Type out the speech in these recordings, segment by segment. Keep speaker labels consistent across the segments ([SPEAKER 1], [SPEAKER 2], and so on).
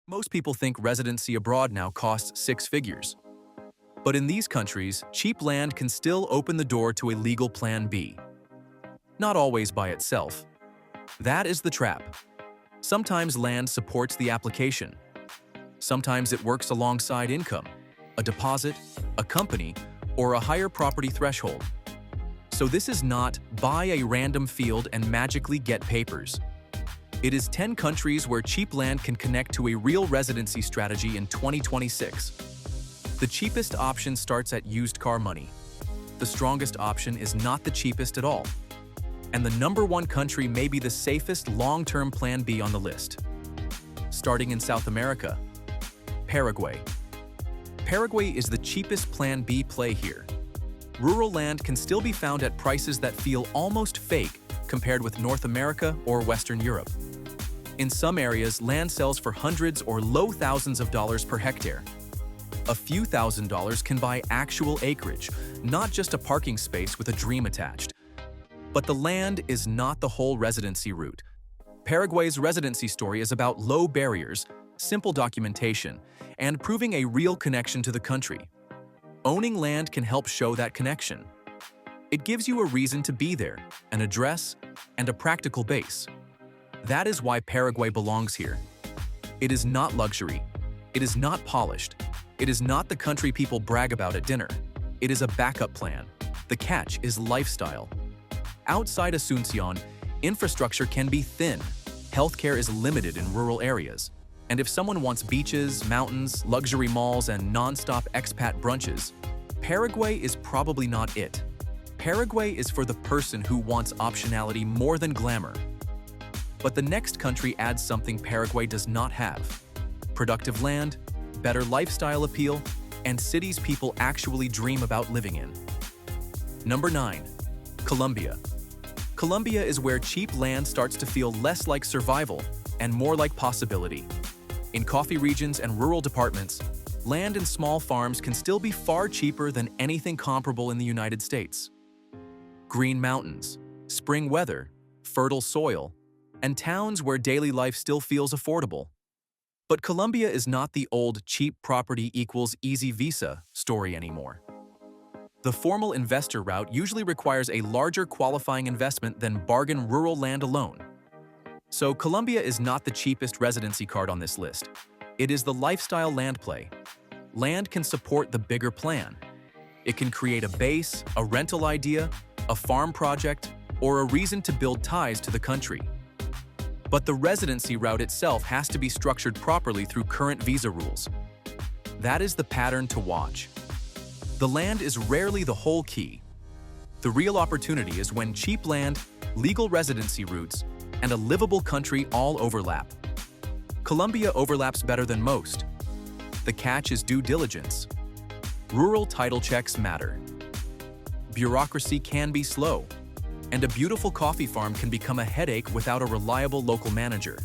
[SPEAKER 1] Most people think residency abroad now costs six figures. But in these countries, cheap land can still open the door to a legal plan B. Not always by itself. That is the trap. Sometimes land supports the application. Sometimes it works alongside income, a deposit, a company, or a higher property threshold. So this is not buy a random field and magically get papers. It is 10 countries where cheap land can connect to a real residency strategy in 2026. The cheapest option starts at used car money. The strongest option is not the cheapest at all. And the number one country may be the safest long-term plan B on the list. Starting in South America, Paraguay. Paraguay is the cheapest plan B play here. Rural land can still be found at prices that feel almost fake compared with North America or Western Europe. In some areas, land sells for hundreds or low thousands of dollars per hectare. A few $1,000s can buy actual acreage, not just a parking space with a dream attached. But the land is not the whole residency route. Paraguay's residency story is about low barriers, simple documentation, and proving a real connection to the country. Owning land can help show that connection. It gives you a reason to be there, an address, and a practical base. That is why Paraguay belongs here. It is not luxury. It is not polished. It is not the country people brag about at dinner. It is a backup plan. The catch is lifestyle. Outside Asuncion, infrastructure can be thin. Healthcare is limited in rural areas. And if someone wants beaches, mountains, luxury malls, and non-stop expat brunches, Paraguay is probably not it. Paraguay is for the person who wants optionality more than glamour. But the next country adds something Paraguay does not have: productive land, better lifestyle appeal, and cities people actually dream about living in. Number 9. Colombia. Colombia is where cheap land starts to feel less like survival and more like possibility. In coffee regions and rural departments, land and small farms can still be far cheaper than anything comparable in the United States. Green mountains, spring weather, fertile soil, and towns where daily life still feels affordable. But Colombia is not the old cheap property equals easy visa story anymore. The formal investor route usually requires a larger qualifying investment than bargain rural land alone. So Colombia is not the cheapest residency card on this list. It is the lifestyle land play. Land can support the bigger plan. It can create a base, a rental idea, a farm project, or a reason to build ties to the country. But the residency route itself has to be structured properly through current visa rules. That is the pattern to watch. The land is rarely the whole key. The real opportunity is when cheap land, legal residency routes, and a livable country all overlap. Colombia overlaps better than most. The catch is due diligence. Rural title checks matter. Bureaucracy can be slow, and a beautiful coffee farm can become a headache without a reliable local manager.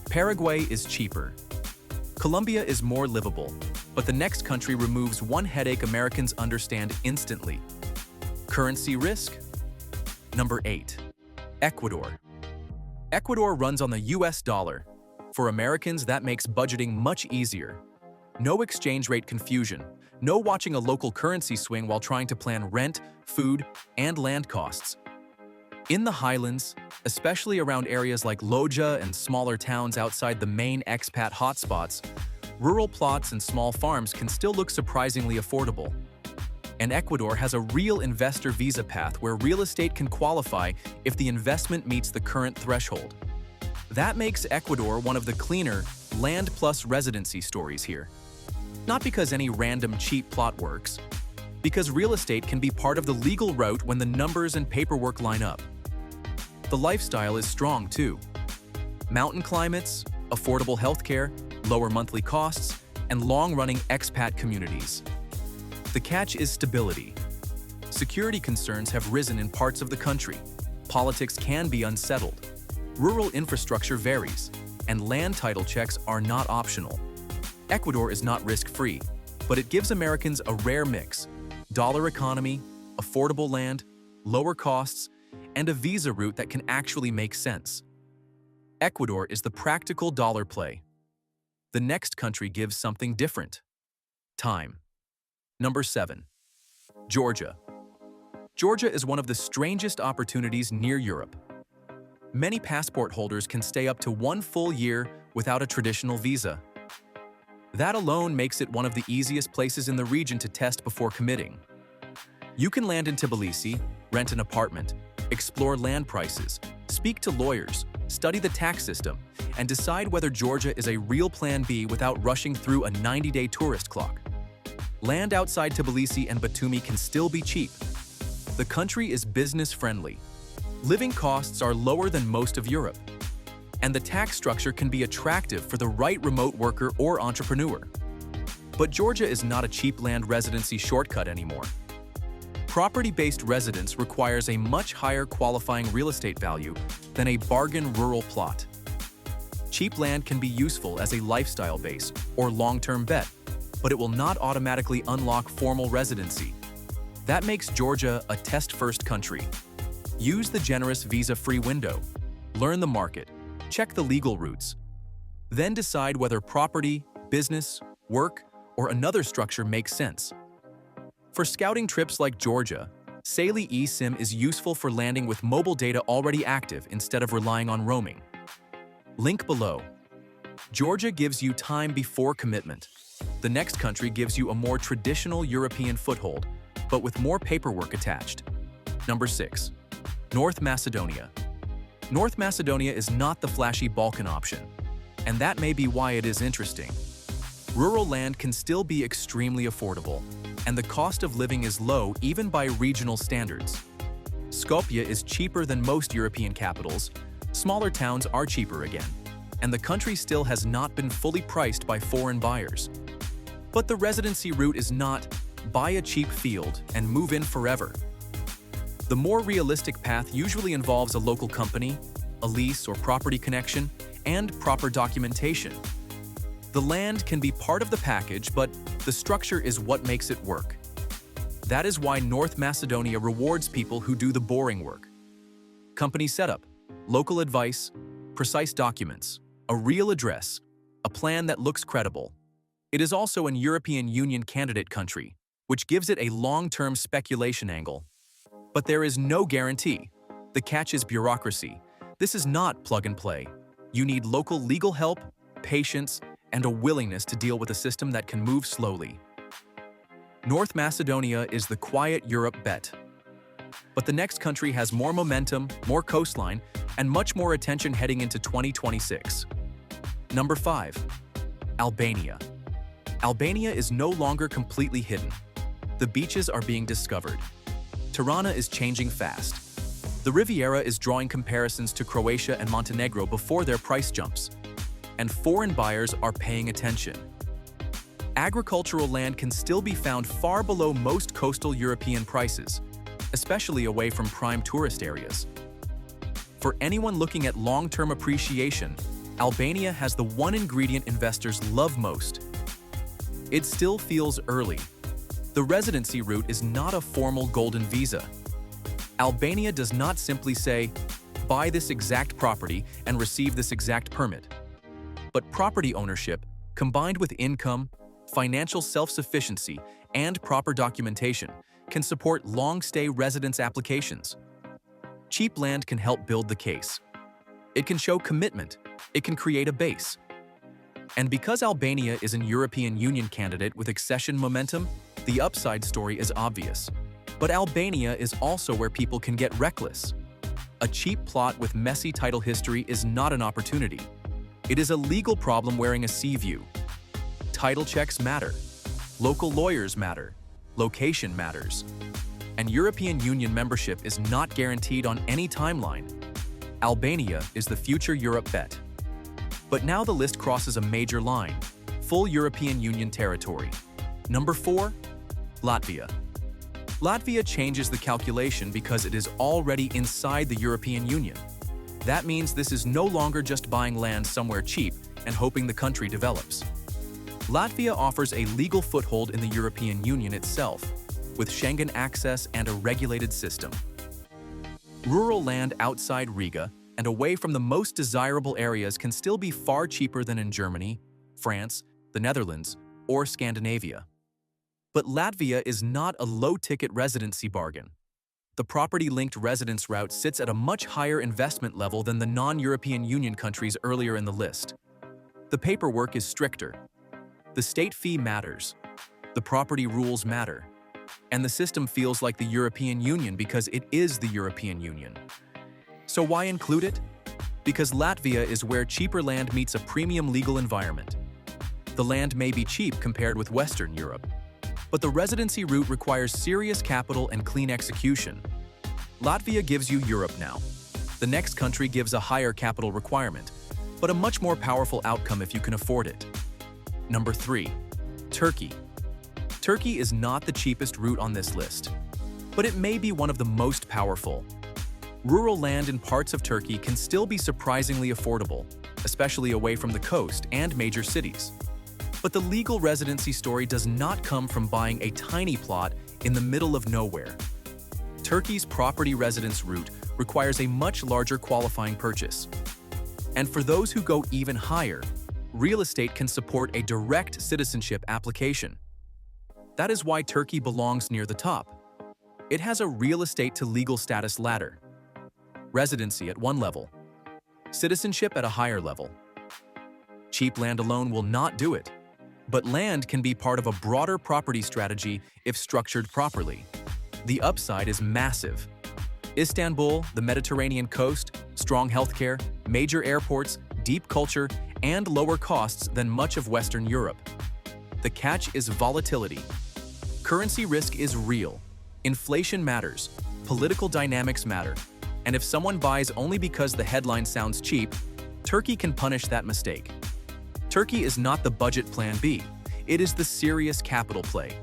[SPEAKER 1] Paraguay is cheaper. Colombia is more livable, but the next country removes one headache Americans understand instantly: currency risk. Number 8. Ecuador. Ecuador runs on the US dollar. For Americans, that makes budgeting much easier. No exchange rate confusion, no watching a local currency swing while trying to plan rent, food, and land costs. In the highlands, especially around areas like Loja and smaller towns outside the main expat hotspots, rural plots and small farms can still look surprisingly affordable. And Ecuador has a real investor visa path where real estate can qualify if the investment meets the current threshold. That makes Ecuador one of the cleaner land plus residency stories here. Not because any random cheap plot works, because real estate can be part of the legal route when the numbers and paperwork line up. The lifestyle is strong too. Mountain climates, affordable healthcare, lower monthly costs, and long-running expat communities. The catch is stability. Security concerns have risen in parts of the country. Politics can be unsettled. Rural infrastructure varies, and land title checks are not optional. Ecuador is not risk-free, but it gives Americans a rare mix: dollar economy, affordable land, lower costs, and a visa route that can actually make sense. Ecuador is the practical dollar play. The next country gives something different. Time. Number 7. Georgia. Georgia is one of the strangest opportunities near Europe. Many passport holders can stay up to 1 full year without a traditional visa. That alone makes it one of the easiest places in the region to test before committing. You can land in Tbilisi, rent an apartment, explore land prices, speak to lawyers, study the tax system, and decide whether Georgia is a real plan B without rushing through a 90-day tourist clock. Land outside Tbilisi and Batumi can still be cheap. The country is business-friendly. Living costs are lower than most of Europe, and the tax structure can be attractive for the right remote worker or entrepreneur. But Georgia is not a cheap land residency shortcut anymore. Property-based residence requires a much higher qualifying real estate value than a bargain rural plot. Cheap land can be useful as a lifestyle base or long-term bet, but it will not automatically unlock formal residency. That makes Georgia a test-first country. Use the generous visa-free window. Learn the market. Check the legal routes. Then decide whether property, business, work, or another structure makes sense. For scouting trips like Georgia, Saily eSIM is useful for landing with mobile data already active instead of relying on roaming. Link below. Georgia gives you time before commitment. The next country gives you a more traditional European foothold, but with more paperwork attached. Number 6. North Macedonia. North Macedonia is not the flashy Balkan option, and that may be why it is interesting. Rural land can still be extremely affordable, and the cost of living is low even by regional standards. Skopje is cheaper than most European capitals, smaller towns are cheaper again, and the country still has not been fully priced by foreign buyers. But the residency route is not buy a cheap field and move in forever. The more realistic path usually involves a local company, a lease or property connection, and proper documentation. The land can be part of the package, but the structure is what makes it work. That is why North Macedonia rewards people who do the boring work. Company setup, local advice, precise documents, a real address, a plan that looks credible. It is also an European Union candidate country, which gives it a long-term speculation angle. But there is no guarantee. The catch is bureaucracy. This is not plug and play. You need local legal help, patience, and a willingness to deal with a system that can move slowly. North Macedonia is the quiet Europe bet. But the next country has more momentum, more coastline, and much more attention heading into 2026. Number 5. Albania. Albania is no longer completely hidden. The beaches are being discovered. Tirana is changing fast. The Riviera is drawing comparisons to Croatia and Montenegro before their price jumps. And foreign buyers are paying attention. Agricultural land can still be found far below most coastal European prices, especially away from prime tourist areas. For anyone looking at long-term appreciation, Albania has the one ingredient investors love most. It still feels early. The residency route is not a formal golden visa. Albania does not simply say, buy this exact property and receive this exact permit. But property ownership, combined with income, financial self-sufficiency, and proper documentation, can support long-stay residence applications. Cheap land can help build the case. It can show commitment. It can create a base. And because Albania is an European Union candidate with accession momentum, the upside story is obvious. But Albania is also where people can get reckless. A cheap plot with messy title history is not an opportunity. It is a legal problem wearing a sea view. Title checks matter. Local lawyers matter. Location matters. And European Union membership is not guaranteed on any timeline. Albania is the future Europe bet. But now the list crosses a major line: full European Union territory. Number 4. Latvia. Latvia changes the calculation because it is already inside the European Union. That means this is no longer just buying land somewhere cheap and hoping the country develops. Latvia offers a legal foothold in the European Union itself, with Schengen access and a regulated system. Rural land outside Riga and away from the most desirable areas can still be far cheaper than in Germany, France, the Netherlands, or Scandinavia. But Latvia is not a low-ticket residency bargain. The property-linked residence route sits at a much higher investment level than the non-European Union countries earlier in the list. The paperwork is stricter. The state fee matters. The property rules matter. And the system feels like the European Union because it is the European Union. So why include it? Because Latvia is where cheaper land meets a premium legal environment. The land may be cheap compared with Western Europe, but the residency route requires serious capital and clean execution. Latvia gives you Europe now. The next country gives a higher capital requirement, but a much more powerful outcome if you can afford it. Number 3. Turkey. Turkey is not the cheapest route on this list, but it may be one of the most powerful. Rural land in parts of Turkey can still be surprisingly affordable, especially away from the coast and major cities. But the legal residency story does not come from buying a tiny plot in the middle of nowhere. Turkey's property residence route requires a much larger qualifying purchase. And for those who go even higher, real estate can support a direct citizenship application. That is why Turkey belongs near the top. It has a real estate to legal status ladder. Residency at one level, citizenship at a higher level. Cheap land alone will not do it, but land can be part of a broader property strategy if structured properly. The upside is massive. Istanbul, the Mediterranean coast, strong healthcare, major airports, deep culture, and lower costs than much of Western Europe. The catch is volatility. Currency risk is real. Inflation matters. Political dynamics matter. And if someone buys only because the headline sounds cheap, Turkey can punish that mistake. Turkey is not the budget plan B. It is the serious capital play.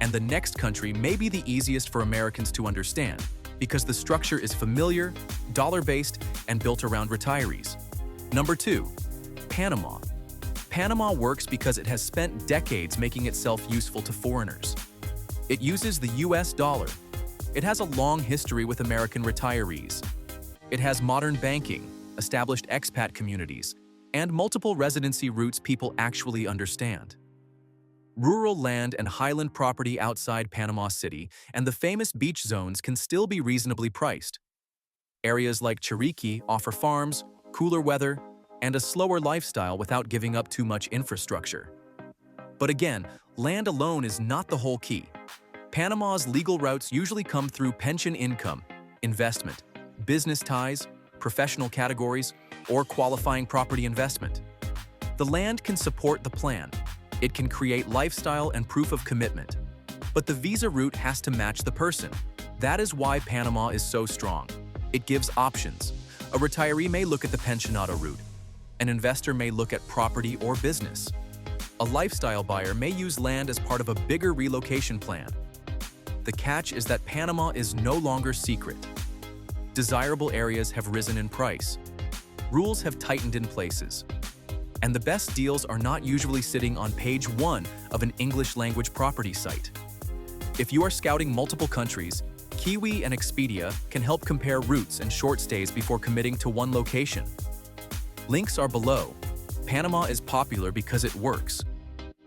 [SPEAKER 1] And the next country may be the easiest for Americans to understand because the structure is familiar, dollar-based, and built around retirees. Number 2. Panama. Panama works because it has spent decades making itself useful to foreigners. It uses the US dollar. It has a long history with American retirees. It has modern banking, established expat communities, and multiple residency routes people actually understand. Rural land and highland property outside Panama City and the famous beach zones can still be reasonably priced. Areas like Chiriquí offer farms, cooler weather, and a slower lifestyle without giving up too much infrastructure. But again, land alone is not the whole key. Panama's legal routes usually come through pension income, investment, business ties, professional categories, or qualifying property investment. The land can support the plan. It can create lifestyle and proof of commitment. But the visa route has to match the person. That is why Panama is so strong. It gives options. A retiree may look at the pensionado route. An investor may look at property or business. A lifestyle buyer may use land as part of a bigger relocation plan. The catch is that Panama is no longer secret. Desirable areas have risen in price. Rules have tightened in places. And the best deals are not usually sitting on page 1 of an English-language property site. If you are scouting multiple countries, Kiwi and Expedia can help compare routes and short stays before committing to one location. Links are below. Panama is popular because it works.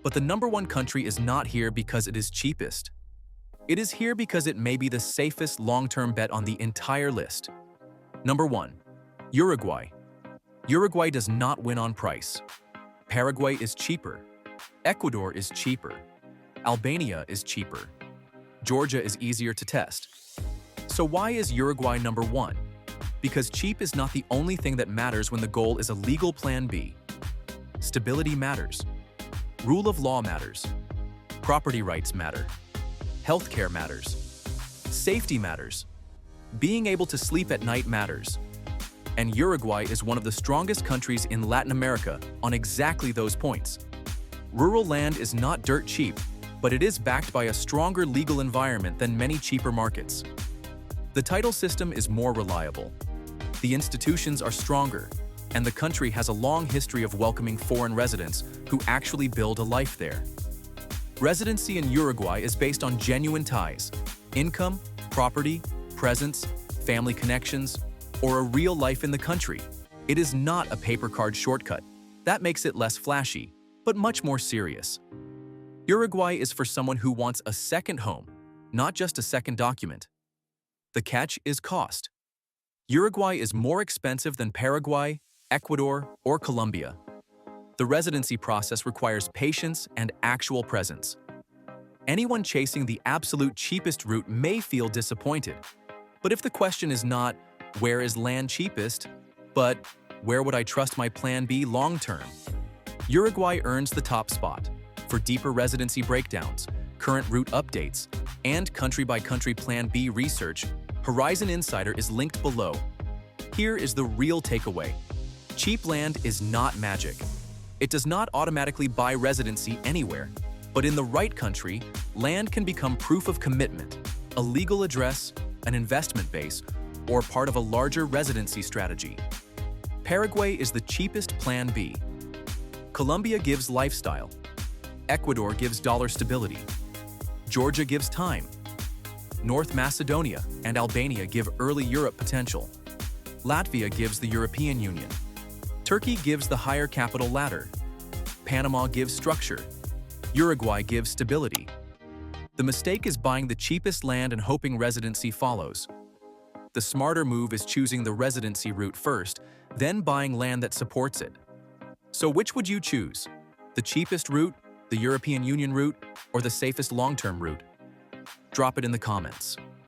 [SPEAKER 1] But the number 1 country is not here because it is cheapest. It is here because it may be the safest long-term bet on the entire list. Number 1. Uruguay. Uruguay does not win on price. Paraguay is cheaper. Ecuador is cheaper. Albania is cheaper. Georgia is easier to test. So why is Uruguay number 1? Because cheap is not the only thing that matters when the goal is a legal plan B. Stability matters. Rule of law matters. Property rights matter. Healthcare matters. Safety matters. Being able to sleep at night matters. And Uruguay is one of the strongest countries in Latin America on exactly those points. Rural land is not dirt cheap, but it is backed by a stronger legal environment than many cheaper markets. The title system is more reliable. The institutions are stronger, and the country has a long history of welcoming foreign residents who actually build a life there. Residency in Uruguay is based on genuine ties, income, property, presence, family connections, or a real life in the country. It is not a paper card shortcut. That makes it less flashy. but much more serious. Uruguay is for someone who wants a second home, not just a second document. The catch is cost. Uruguay is more expensive than Paraguay, Ecuador, or Colombia. The residency process requires patience and actual presence. Anyone chasing the absolute cheapest route may feel disappointed. But if the question is not, where is land cheapest, but where would I trust my Plan B long-term? Uruguay earns the top spot. For deeper residency breakdowns, current route updates, and country-by-country Plan B research, Horizon Insider is linked below. Here is the real takeaway. Cheap land is not magic. It does not automatically buy residency anywhere. But in the right country, land can become proof of commitment, a legal address, an investment base, or part of a larger residency strategy. Paraguay is the cheapest Plan B. Colombia gives lifestyle. Ecuador gives dollar stability. Georgia gives time. North Macedonia and Albania give early Europe potential. Latvia gives the European Union. Turkey gives the higher capital ladder. Panama gives structure. Uruguay gives stability. The mistake is buying the cheapest land and hoping residency follows. The smarter move is choosing the residency route first, then buying land that supports it. So which would you choose? The cheapest route, the European Union route, or the safest long-term route? Drop it in the comments.